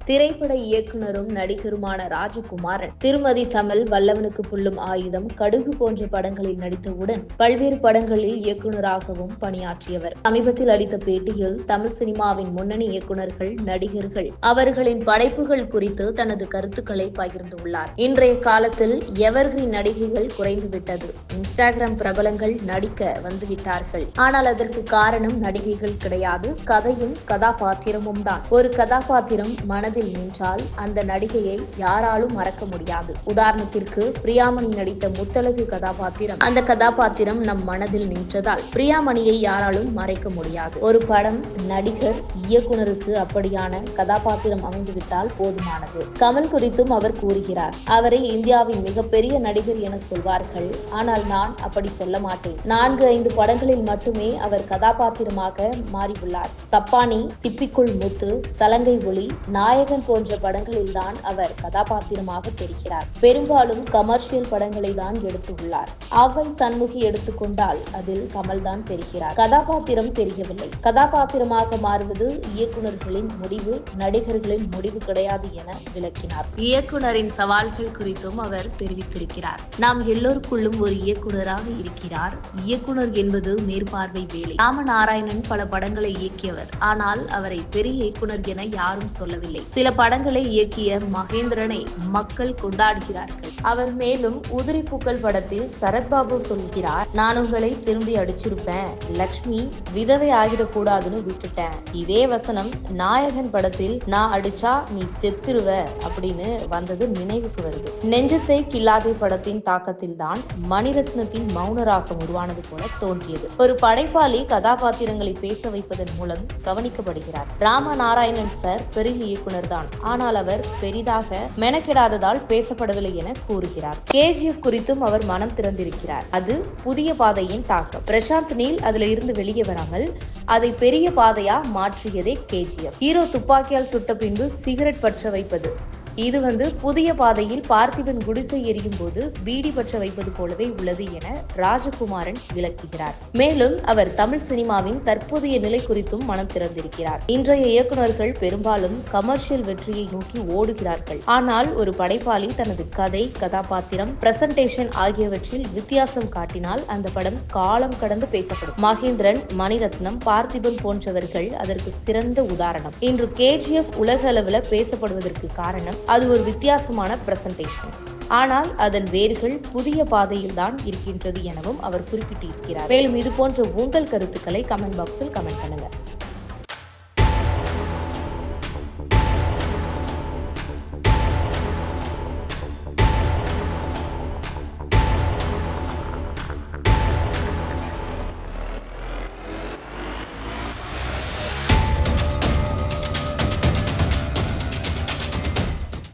திரைப்பட இயக்குனரும் நடிகருமான ராஜகுமாரன் திருமதி தமிழ், வல்லவனுக்கு புல்லும் ஆயுதம், கடுகு போன்ற படங்களில் நடித்தவுடன் பல்வேறு படங்களில் இயக்குநராகவும் பணியாற்றியவர். சமீபத்தில் அளித்த பேட்டியில் தமிழ் சினிமாவின் முன்னணி இயக்குநர்கள், நடிகர்கள் அவர்களின் படைப்புகள் குறித்து தனது கருத்துக்களை பகிர்ந்துள்ளார். இன்றைய காலத்தில் எவர்கிரீன் நடிகைகள் குறைந்துவிட்டது. இன்ஸ்டாகிராம் பிரபலங்கள் நடிக்க வந்துவிட்டார்கள். ஆனால் அதற்கு காரணம் நடிகைகள் கிடையாது, கதையும் கதாபாத்திரமும் தான். ஒரு கதாபாத்திரம் மனதில் நின்றால் அந்த நடிகையை யாராலும் மறக்க முடியாது. உதாரணத்திற்கு பிரியாமணி நடித்த முத்தழகு கதாபாத்திரம், அந்த கதாபாத்திரம் நம் மனதில் நின்றதால் பிரியாமணியை யாராலும் மறைக்க முடியாது. ஒரு படம், நடிகர், இயக்குனருக்கு அப்படியான கதாபாத்திரம் அமைந்துவிட்டால் போதுமானது. கமல் குறித்தும் அவர் கூறுகிறார், அவரை இந்தியாவின் மிகப்பெரிய நடிகர் என சொல்வார்கள். ஆனால் நான் அப்படி சொல்ல மாட்டேன். 4-5 படங்களில் மட்டுமே அவர் கதாபாத்திரமாக மாறியுள்ளார். சப்பானி, சிப்பிக்குள் முத்து, சலங்கை ஒளி, நாயகன் போன்ற படங்களில் தான் அவர் கதாபாத்திரமாக தெரிகிறார். பெரும்பாலும் கமர்ஷியல் படங்களை தான் எடுத்துள்ளார். அவ்வை சண்முகி எடுத்துக்கொண்டால் அதில் கமல் தான் தெரிகிறார். கதாபாத்திரம் தெரியவில்லை. கதாபாத்திரமாக மாறுவது இயக்குநர்களின் முடிவு, நடிகர்களின் முடிவு கிடையாது என விளக்கினார். இயக்குனரின் சவால்கள் குறித்தும் அவர் தெரிவித்திருக்கிறார். நாம் எல்லோருக்குள்ளும் ஒரு இயக்குனராக இருக்கிறார். இயக்குனர் என்பது மேற்பார்வை வேலை. ராமநாராயணன் பல படங்களை இயக்கியவர். ஆனால் அவரை பெரிய இயக்குனர் என யாரும் சொல்லவில்லை. சில படங்களை இயக்கிய மகேந்திரனை மக்கள் கொண்டாடுகிறார்கள். அவர் மேலும் உதிரிப்பூக்கள் படத்தில் சரத்பாபு சொல்கிறார், நான் உங்களை திரும்பி அடிச்சிருப்பேன், லக்ஷ்மி விதவை ஆகிடக்கூடாதுன்னு விட்டுட்டேன். இதே வசனம் நாயகன் படத்தில் நான் அடிச்சா நீ செத்துருவ அப்படின்னு வந்தது நினைவுக்கு வருது. நெஞ்சத்தை கில்லாதே படத்தின் தாக்கத்தில் தான் மணிரத்னத்தின் மௌனராகம் உருவானது போல தோன்றியது. ஒரு படைப்பாளி கதாபாத்திரங்களை பேச வைப்பதன் மூலம் கவனிக்கப்படுகிறார். ராமநாராயணன் சார் பெரிய இயக்குனர் தான், ஆனால் அவர் பெரிதாக மெனக்கெடாததால் பேசப்படவில்லை என கூறுகிறார். KGF குறித்தும் அவர் மனம் திறந்திருக்கிறார். அது புதிய பாதையின் தாக்கம். பிரசாந்த் நீல் அதுல இருந்து வெளியே வராமல் அதை பெரிய பாதையா மாற்றியதே KGF. ஹீரோ துப்பாக்கியால் சுட்ட பின்பு சிகரெட் பற்ற வைப்பது, இது புதிய பாதையில் பார்த்திபன் குடிசை எரியும் போது பீடி பற்ற வைப்பது போலவே உள்ளது என ராஜகுமாரன் விளக்குகிறார். மேலும் அவர் தமிழ் சினிமாவின் தற்போதைய நிலை குறித்தும் மனம் திறந்திருக்கிறார். இன்றைய இயக்குநர்கள் பெரும்பாலும் கமர்ஷியல் வெற்றியை நோக்கி ஓடுகிறார்கள். ஆனால் ஒரு படைப்பாளி தனது கதை, கதாபாத்திரம், பிரசன்டேஷன் ஆகியவற்றில் வித்தியாசம் காட்டினால் அந்த படம் காலம் கடந்து பேசப்படும். மகேந்திரன், மணிரத்னம், பார்த்திபன் போன்றவர்கள் அதற்கு சிறந்த உதாரணம். இன்று KGF உலக அளவில் பேசப்படுவதற்கு காரணம் அது ஒரு வித்தியாசமான பிரசன்டேஷன். ஆனால் அதன் வேர்கள் புதிய பாதையில் தான் இருக்கின்றது எனவும் அவர் குறிப்பிட்டிருக்கிறார். மேலும் இது போன்ற உங்கள் கருத்துக்களை கமெண்ட் பாக்ஸில் கமெண்ட் பண்ணுங்க.